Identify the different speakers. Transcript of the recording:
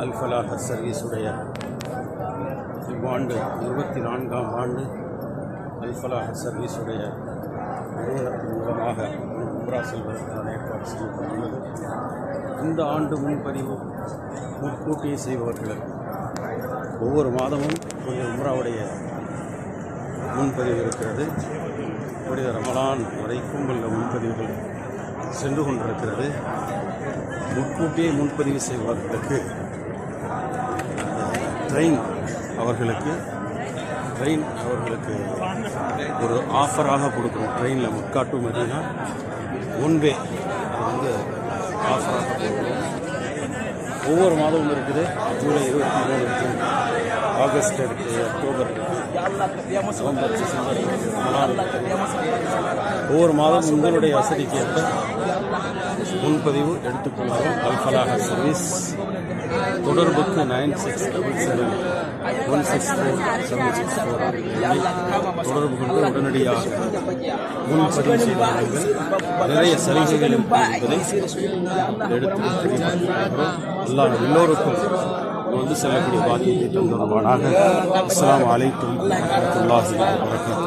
Speaker 1: அல் ஃபலாஹ் சர்வீஸுடைய இவ்வாண்டு 24ஆம் ஆண்டு அல் ஃபலாஹ் சர்வீஸுடைய நிறுவனத்தின் மூலமாக உம்ரா செல்வதற்கான ஏற்பாடு செய்யப்பட்டுள்ளது. இந்த ஆண்டு முன்பதிவு முன்கூட்டியே செய்பவர்களுக்கு ஒவ்வொரு மாதமும் கொஞ்சம் உம்ராவுடைய முன்பதிவு இருக்கிறது. புனித ரமலான் வரைக்கும் உள்ள முன்பதிவுகள் சென்று கொண்டிருக்கிறது. முன்கூட்டியே முன்பதிவு செய்பவர்களுக்கு ட்ரெயின் அவர்களுக்கு ஒரு ஆஃபராக கொடுக்குறோம். ட்ரெயினில் மக்கா டு மதீனா ஒன் வே அது ஆஃபராக கொடுக்குறோம். ஒவ்வொரு மாதமும் இருக்குது. ஜூலை 23 இருக்குது, ஆகஸ்ட் இருக்குது, அக்டோபர் இருக்குது, நவம்பர், டிசம்பர் இருக்குது. ஒவ்வொரு மாதம் உங்களுடைய வசதிக்கு ஏற்ப முன்பதிவு எடுத்துக்கொள்ளவும். அல் ஃபலாஹ் சர்வீஸ் தொடர்புக்கு 9677164764 தொடர்பு கொண்டு உடனடியாக முன்பதிவு செய்தார்கள். நிறைய சலுகைகள் என்பதை எடுத்து அல்லாஹ் எல்லோருக்கும் வந்து செல்லக்கூடிய பாக்கியத்தை தந்துள்ளானாக. அஸ்ஸலாமு அலைக்கும் வரஹ்மத்துல்லாஹி வபரகாத்துஹு.